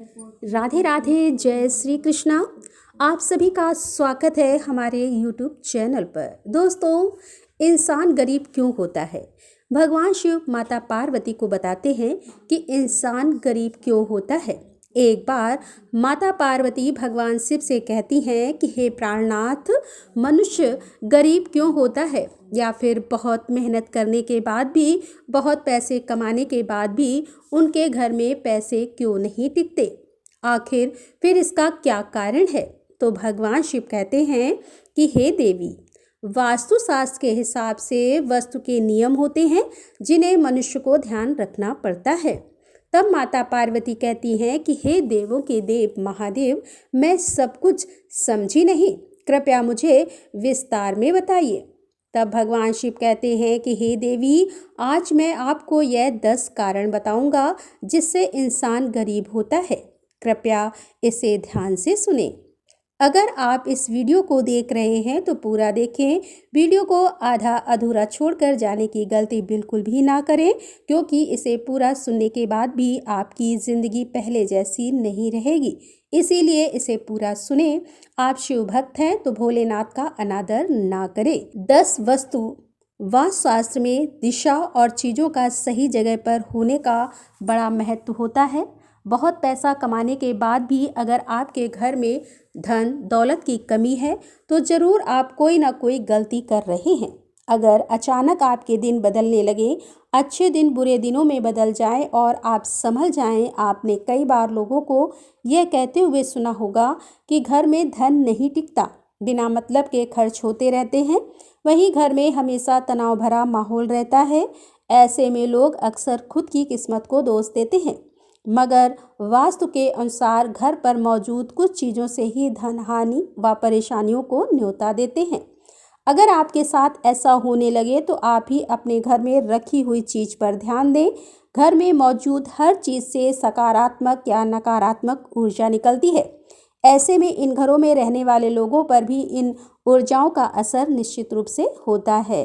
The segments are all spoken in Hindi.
राधे राधे, जय श्री कृष्णा। आप सभी का स्वागत है हमारे YouTube चैनल पर। दोस्तों, इंसान गरीब क्यों होता है? भगवान शिव माता पार्वती को बताते हैं कि इंसान गरीब क्यों होता है। एक बार माता पार्वती भगवान शिव से कहती हैं कि हे प्राणनाथ, मनुष्य गरीब क्यों होता है? या फिर बहुत मेहनत करने के बाद भी, बहुत पैसे कमाने के बाद भी उनके घर में पैसे क्यों नहीं टिकते? आखिर फिर इसका क्या कारण है? तो भगवान शिव कहते हैं कि हे देवी, वास्तुशास्त्र के हिसाब से वस्तु के नियम होते हैं जिन्हें मनुष्य को ध्यान रखना पड़ता है। तब माता पार्वती कहती हैं कि हे देवों के देव महादेव, मैं सब कुछ समझी नहीं, कृपया मुझे विस्तार में बताइए। तब भगवान शिव कहते हैं कि हे देवी, आज मैं आपको यह 10 कारण बताऊंगा जिससे इंसान गरीब होता है। कृपया इसे ध्यान से सुनें। अगर आप इस वीडियो को देख रहे हैं तो पूरा देखें। वीडियो को आधा अधूरा छोड़कर जाने की गलती बिल्कुल भी ना करें, क्योंकि इसे पूरा सुनने के बाद भी आपकी ज़िंदगी पहले जैसी नहीं रहेगी। इसीलिए इसे पूरा सुने। आप शिव भक्त हैं तो भोलेनाथ का अनादर ना करें। 10 वस्तु वास्तुशास्त्र में दिशा और चीज़ों का सही जगह पर होने का बड़ा महत्व होता है। बहुत पैसा कमाने के बाद भी अगर आपके घर में धन दौलत की कमी है तो ज़रूर आप कोई ना कोई गलती कर रहे हैं। अगर अचानक आपके दिन बदलने लगे, अच्छे दिन बुरे दिनों में बदल जाएं और आप संभल जाएं। आपने कई बार लोगों को यह कहते हुए सुना होगा कि घर में धन नहीं टिकता, बिना मतलब के खर्च होते रहते हैं। वहीं घर में हमेशा तनाव भरा माहौल रहता है। ऐसे में लोग अक्सर खुद की किस्मत को दोष देते हैं, मगर वास्तु के अनुसार घर पर मौजूद कुछ चीज़ों से ही धन हानि व परेशानियों को न्योता देते हैं। अगर आपके साथ ऐसा होने लगे तो आप ही अपने घर में रखी हुई चीज़ पर ध्यान दें। घर में मौजूद हर चीज़ से सकारात्मक या नकारात्मक ऊर्जा निकलती है। ऐसे में इन घरों में रहने वाले लोगों पर भी इन ऊर्जाओं का असर निश्चित रूप से होता है।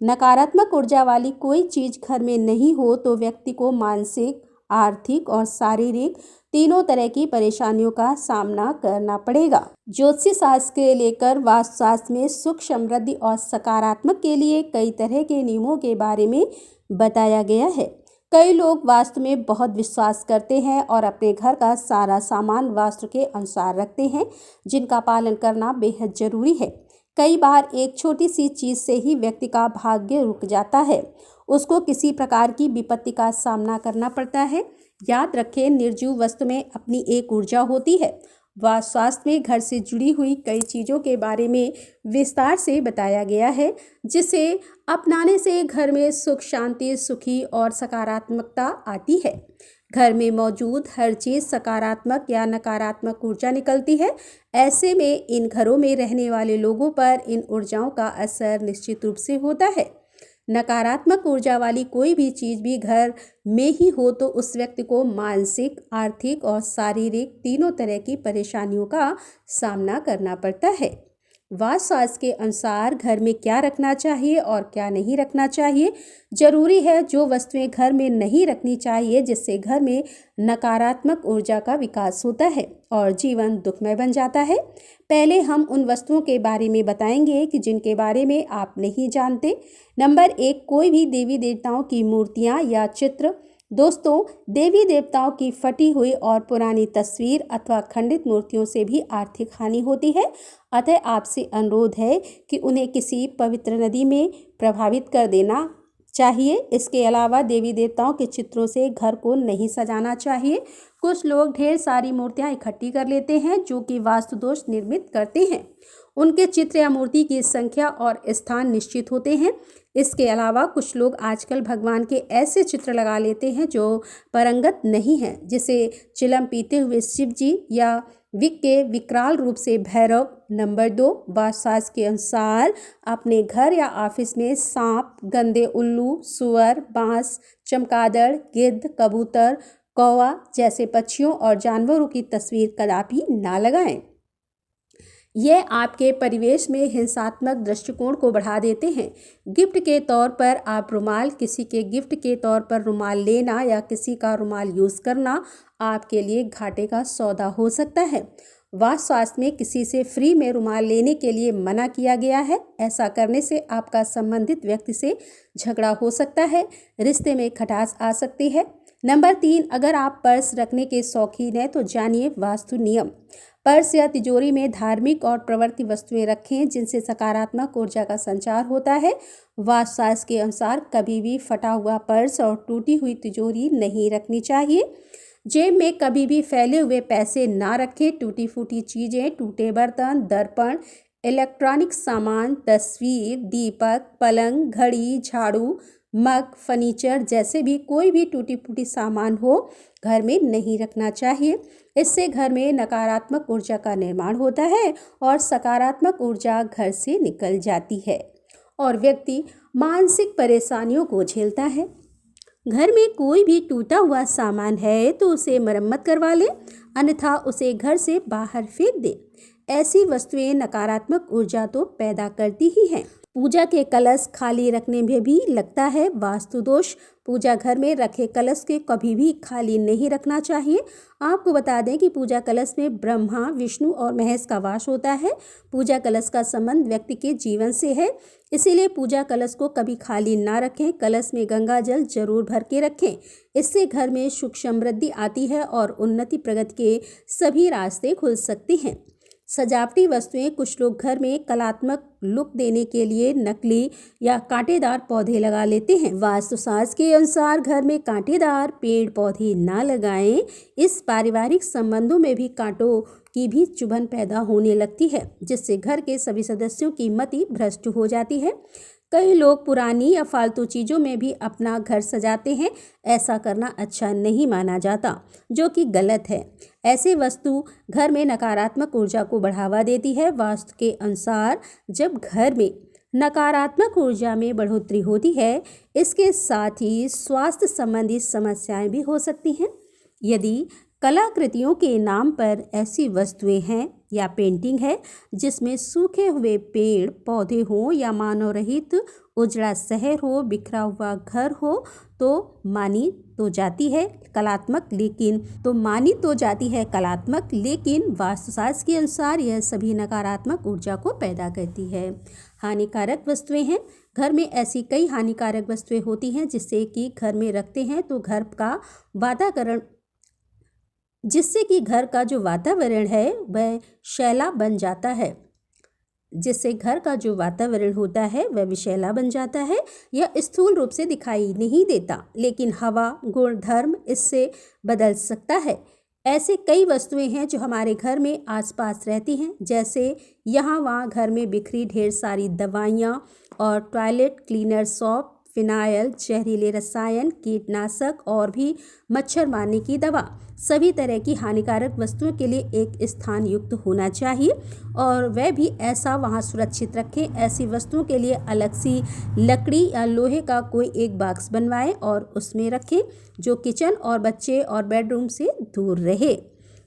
नकारात्मक ऊर्जा वाली कोई चीज़ घर में नहीं हो तो व्यक्ति को मानसिक, आर्थिक और शारीरिक तीनों तरह की परेशानियों का सामना करना पड़ेगा। ज्योतिष शास्त्र के लेकर वास्तुशास्त्र में सुख, समृद्धि और सकारात्मक के लिए कई तरह के नियमों के बारे में बताया गया है। कई लोग वास्तु में बहुत विश्वास करते हैं और अपने घर का सारा सामान वास्तु के अनुसार रखते हैं, जिनका पालन करना बेहद जरूरी है। कई बार एक छोटी सी चीज़ से ही व्यक्ति का भाग्य रुक जाता है, उसको किसी प्रकार की विपत्ति का सामना करना पड़ता है। याद रखें, निर्जीव वस्तु में अपनी एक ऊर्जा होती है। वास्तुशास्त्र में घर से जुड़ी हुई कई चीज़ों के बारे में विस्तार से बताया गया है, जिसे अपनाने से घर में सुख, शांति, सुखी और सकारात्मकता आती है। घर में मौजूद हर चीज़ सकारात्मक या नकारात्मक ऊर्जा निकलती है। ऐसे में इन घरों में रहने वाले लोगों पर इन ऊर्जाओं का असर निश्चित रूप से होता है। नकारात्मक ऊर्जा वाली कोई भी चीज़ भी घर में ही हो तो उस व्यक्ति को मानसिक, आर्थिक और शारीरिक तीनों तरह की परेशानियों का सामना करना पड़ता है। वास्तुशास्त्र के अनुसार घर में क्या रखना चाहिए और क्या नहीं रखना चाहिए जरूरी है। जो वस्तुएं घर में नहीं रखनी चाहिए, जिससे घर में नकारात्मक ऊर्जा का विकास होता है और जीवन दुखमय बन जाता है। पहले हम उन वस्तुओं के बारे में बताएंगे कि जिनके बारे में आप नहीं जानते। नंबर 1, कोई भी देवी देवताओं की मूर्तियां या चित्र। दोस्तों, देवी देवताओं की फटी हुई और पुरानी तस्वीर अथवा खंडित मूर्तियों से भी आर्थिक हानि होती है। अतः आपसे अनुरोध है कि उन्हें किसी पवित्र नदी में प्रभावित कर देना चाहिए। इसके अलावा देवी देवताओं के चित्रों से घर को नहीं सजाना चाहिए। कुछ लोग ढेर सारी मूर्तियां इकट्ठी कर लेते हैं जो कि वास्तु दोष निर्मित करते हैं। उनके चित्र या मूर्ति की संख्या और स्थान निश्चित होते हैं। इसके अलावा कुछ लोग आजकल भगवान के ऐसे चित्र लगा लेते हैं जो परंगत नहीं हैं, जिसे चिलम पीते हुए शिव जी या विक के विकराल रूप से भैरव। नंबर 2, वास्तुशास्त्र के अनुसार अपने घर या ऑफिस में सांप, गंदे उल्लू, सुअर, बांस, चमगादड़, गिद्ध, कबूतर, कौवा जैसे पक्षियों और जानवरों की तस्वीर कदापि ना लगाएं। ये आपके परिवेश में हिंसात्मक दृष्टिकोण को बढ़ा देते हैं। गिफ्ट के तौर पर आप रुमाल, किसी के गिफ्ट के तौर पर रुमाल लेना या किसी का रुमाल यूज़ करना आपके लिए घाटे का सौदा हो सकता है। वास्तु शास्त्र में किसी से फ्री में रुमाल लेने के लिए मना किया गया है। ऐसा करने से आपका संबंधित व्यक्ति से झगड़ा हो सकता है, रिश्ते में खटास आ सकती है। नंबर 3, अगर आप पर्स रखने के शौकीन हैं तो जानिए वास्तु नियम। पर्स या तिजोरी में धार्मिक और प्रवृत्ति वस्तुएं रखें जिनसे सकारात्मक ऊर्जा का संचार होता है। वास्तु शास्त्र के अनुसार कभी भी फटा हुआ पर्स और टूटी हुई तिजोरी नहीं रखनी चाहिए। जेब में कभी भी फैले हुए पैसे ना रखें। टूटी फूटी चीज़ें, टूटे बर्तन, दर्पण, इलेक्ट्रॉनिक सामान, तस्वीर, दीपक, पलंग, घड़ी, झाड़ू, मग, फर्नीचर जैसे भी कोई भी टूटी फूटी सामान हो घर में नहीं रखना चाहिए। इससे घर में नकारात्मक ऊर्जा का निर्माण होता है और सकारात्मक ऊर्जा घर से निकल जाती है और व्यक्ति मानसिक परेशानियों को झेलता है। घर में कोई भी टूटा हुआ सामान है तो उसे मरम्मत करवा लें, अन्यथा उसे घर से बाहर फेंक दें। ऐसी वस्तुएं नकारात्मक ऊर्जा तो पैदा करती ही हैं। पूजा के कलश खाली रखने में भी लगता है वास्तु दोष। पूजा घर में रखे कलश के कभी भी खाली नहीं रखना चाहिए। आपको बता दें कि पूजा कलश में ब्रह्मा, विष्णु और महेश का वास होता है। पूजा कलश का संबंध व्यक्ति के जीवन से है, इसीलिए पूजा कलश को कभी खाली ना रखें। कलश में गंगा जल जरूर भर के रखें। इससे घर में सुख समृद्धि आती है और उन्नति प्रगति के सभी रास्ते खुल सकते हैं। सजावटी वस्तुएं, कुछ लोग घर में कलात्मक लुक देने के लिए नकली या कांटेदार पौधे लगा लेते हैं। वास्तुशास्त्र के अनुसार घर में कांटेदार पेड़ पौधे ना लगाएं। इस पारिवारिक संबंधों में भी कांटों की भी चुभन पैदा होने लगती है, जिससे घर के सभी सदस्यों की मति भ्रष्ट हो जाती है। कई लोग पुरानी या फालतू चीज़ों में भी अपना घर सजाते हैं। ऐसा करना अच्छा नहीं माना जाता, जो कि गलत है। ऐसे वस्तु घर में नकारात्मक ऊर्जा को बढ़ावा देती है। वास्तु के अनुसार जब घर में नकारात्मक ऊर्जा में बढ़ोतरी होती है, इसके साथ ही स्वास्थ्य संबंधी समस्याएं भी हो सकती हैं। यदि कलाकृतियों के नाम पर ऐसी वस्तुएं हैं या पेंटिंग है जिसमें सूखे हुए पेड़ पौधे हों या मानव रहित उजड़ा शहर हो, बिखरा हुआ घर हो, तो मानी तो जाती है कलात्मक, लेकिन वास्तुशास्त्र के अनुसार यह सभी नकारात्मक ऊर्जा को पैदा करती है। हानिकारक वस्तुएं हैं। घर में ऐसी कई हानिकारक वस्तुएं होती हैं जिससे कि घर में रखते हैं तो घर का जो वातावरण है वह शैला बन जाता है। जिससे घर का जो वातावरण होता है वह विषैला बन जाता है। यह स्थूल रूप से दिखाई नहीं देता, लेकिन हवा, गुण, धर्म इससे बदल सकता है। ऐसे कई वस्तुएं हैं जो हमारे घर में आसपास रहती हैं, जैसे यहाँ वहाँ घर में बिखरी ढेर सारी दवाइयाँ और टॉयलेट क्लीनर सोप, फिनाइल, जहरीले रसायन, कीटनाशक और भी मच्छर मारने की दवा। सभी तरह की हानिकारक वस्तुओं के लिए एक स्थान युक्त होना चाहिए और वह भी ऐसा वहाँ सुरक्षित रखें। ऐसी वस्तुओं के लिए अलग सी लकड़ी या लोहे का कोई एक बॉक्स बनवाएं और उसमें रखें, जो किचन और बच्चे और बेडरूम से दूर रहे।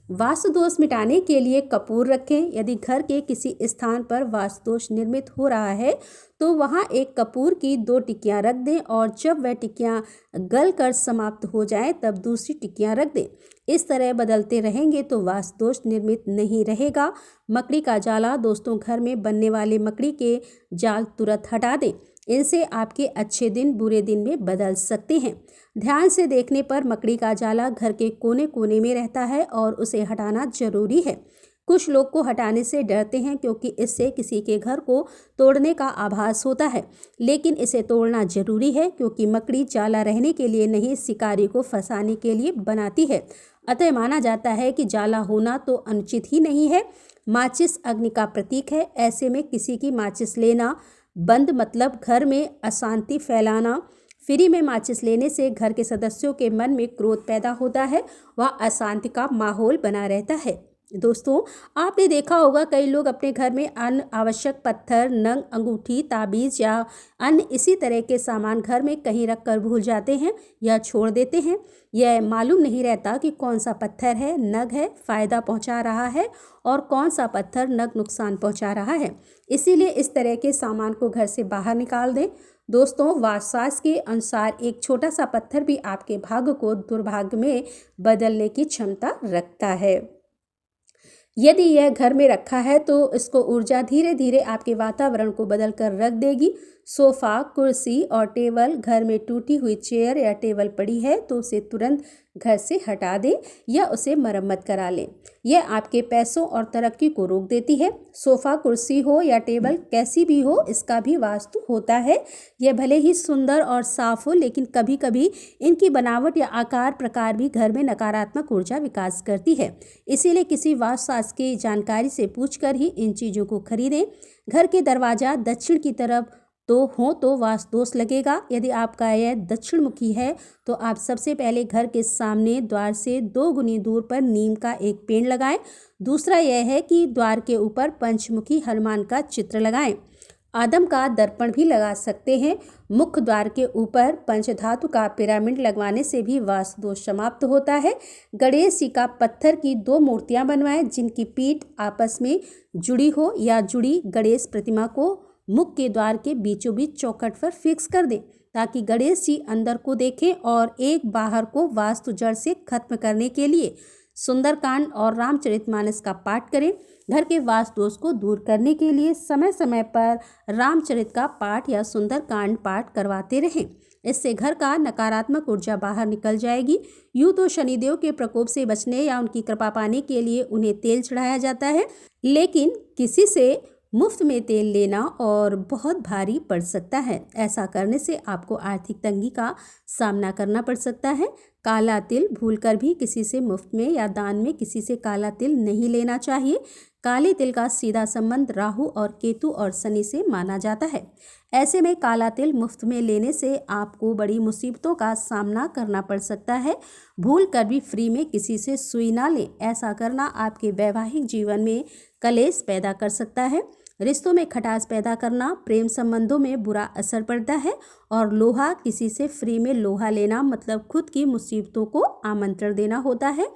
वास्तु दोष मिटाने के लिए कपूर रखें। यदि घर के किसी स्थान पर वास्तु दोष निर्मित हो रहा है तो वहाँ एक कपूर की 2 टिक्कियाँ रख दें और जब वह टिक्कियाँ गल कर समाप्त हो जाएं तब दूसरी टिक्कियाँ रख दें। इस तरह बदलते रहेंगे तो वास्तु दोष निर्मित नहीं रहेगा। मकड़ी का जाला, दोस्तों घर में बनने वाले मकड़ी के जाल तुरंत हटा दें। इनसे आपके अच्छे दिन बुरे दिन में बदल सकते हैं। ध्यान से देखने पर मकड़ी का जाला घर के कोने कोने में रहता है और उसे हटाना जरूरी है। कुछ लोग को हटाने से डरते हैं क्योंकि इससे किसी के घर को तोड़ने का आभास होता है, लेकिन इसे तोड़ना जरूरी है क्योंकि मकड़ी जाला रहने के लिए नहीं, शिकारी को फंसाने के लिए बनाती है। अतः माना जाता है कि जाला होना तो अनुचित ही नहीं है। माचिस अग्नि का प्रतीक है। ऐसे में किसी की माचिस लेना बंद, मतलब घर में अशांति फैलाना। फ्री में माचिस लेने से घर के सदस्यों के मन में क्रोध पैदा होता है, वह अशांति का माहौल बना रहता है। दोस्तों, आपने देखा होगा कई लोग अपने घर में अन्य आवश्यक पत्थर, नंग, अंगूठी, ताबीज या अन्य इसी तरह के सामान घर में कहीं रख कर भूल जाते हैं या छोड़ देते हैं। यह मालूम नहीं रहता कि कौन सा पत्थर है, नग है, फ़ायदा पहुंचा रहा है और कौन सा पत्थर नग नुकसान पहुंचा रहा है। इसीलिए इस तरह के सामान को घर से बाहर निकाल दें। दोस्तों, वास्तुशास्त्र के अनुसार एक छोटा सा पत्थर भी आपके भाग्य को दुर्भाग्य में बदलने की क्षमता रखता है। यदि यह घर में रखा है तो इसको ऊर्जा धीरे धीरे आपके वातावरण को बदल कर रख देगी। सोफ़ा, कुर्सी और टेबल, घर में टूटी हुई चेयर या टेबल पड़ी है तो उसे तुरंत घर से हटा दें या उसे मरम्मत करा लें। यह आपके पैसों और तरक्की को रोक देती है। सोफ़ा, कुर्सी हो या टेबल कैसी भी हो, इसका भी वास्तु होता है। यह भले ही सुंदर और साफ हो, लेकिन कभी कभी इनकी बनावट या आकार प्रकार भी घर में नकारात्मक ऊर्जा विकास करती है। इसीलिए किसी वास्तुशास्त्र की जानकारी से पूछकर ही इन चीज़ों को खरीदें। घर के दरवाज़ा दक्षिण की तरफ तो वास्तु दोष लगेगा। यदि आपका यह दक्षिण मुखी है तो आप सबसे पहले घर के सामने द्वार से 2 गुनी दूर पर नीम का एक पेड़ लगाएं। दूसरा यह है कि द्वार के ऊपर पंचमुखी हनुमान का चित्र लगाएं। आदम का दर्पण भी लगा सकते हैं। मुख्य द्वार के ऊपर पंचधातु का पिरामिड लगवाने से भी वास्तु दोष समाप्त होता है। गणेश जी का पत्थर की 2 मूर्तियां बनवाएं जिनकी पीठ आपस में जुड़ी हो या जुड़ी गणेश प्रतिमा को मुख्य द्वार के बीचों बीच चौखट पर फिक्स कर दें ताकि गणेश जी अंदर को देखें, और एक बाहर को वास्तु जड़ से खत्म करने के लिए सुंदरकांड और रामचरितमानस का पाठ करें। घर के वास्तु दोष को दूर करने के लिए समय समय पर रामचरित का पाठ या सुंदरकांड पाठ करवाते रहें। इससे घर का नकारात्मक ऊर्जा बाहर निकल जाएगी। यूँ तो शनिदेव के प्रकोप से बचने या उनकी कृपा पाने के लिए उन्हें तेल चढ़ाया जाता है, लेकिन किसी से मुफ्त में तेल लेना और बहुत भारी पड़ सकता है। ऐसा करने से आपको आर्थिक तंगी का सामना करना पड़ सकता है। काला तिल भूलकर भी किसी से मुफ्त में या दान में किसी से काला तिल नहीं लेना चाहिए। काले तिल का सीधा संबंध राहु और केतु और शनि से माना जाता है। ऐसे में काला तिल मुफ्त में लेने से आपको बड़ी मुसीबतों का सामना करना पड़ सकता है। भूल कर भी फ्री में किसी से सुई ना लें। ऐसा करना आपके वैवाहिक जीवन में कलेश पैदा कर सकता है, रिश्तों में खटास पैदा करना, प्रेम संबंधों में बुरा असर पड़ता है। और लोहा, किसी से फ्री में लोहा लेना मतलब खुद की मुसीबतों को आमंत्रण देना होता है।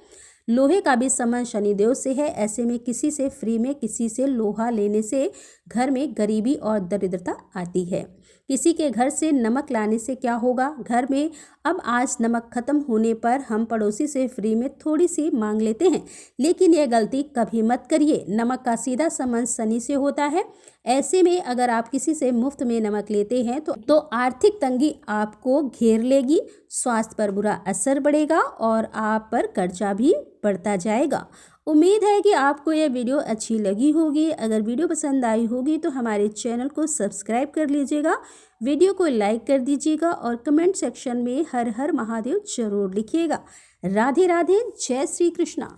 लोहे का भी संबंध शनिदेव से है। ऐसे में किसी से फ्री में किसी से लोहा लेने से घर में गरीबी और दरिद्रता आती है। किसी के घर से नमक लाने से क्या होगा? घर में अब आज नमक खत्म होने पर हम पड़ोसी से फ्री में थोड़ी सी मांग लेते हैं, लेकिन यह गलती कभी मत करिए। नमक का सीधा संबंध शनि से होता है। ऐसे में अगर आप किसी से मुफ्त में नमक लेते हैं तो आर्थिक तंगी आपको घेर लेगी, स्वास्थ्य पर बुरा असर पड़ेगा और आप पर कर्जा भी बढ़ता जाएगा। उम्मीद है कि आपको यह वीडियो अच्छी लगी होगी। अगर वीडियो पसंद आई होगी तो हमारे चैनल को सब्सक्राइब कर लीजिएगा, वीडियो को लाइक कर दीजिएगा और कमेंट सेक्शन में हर हर महादेव जरूर लिखिएगा। राधे राधे, जय श्री कृष्णा।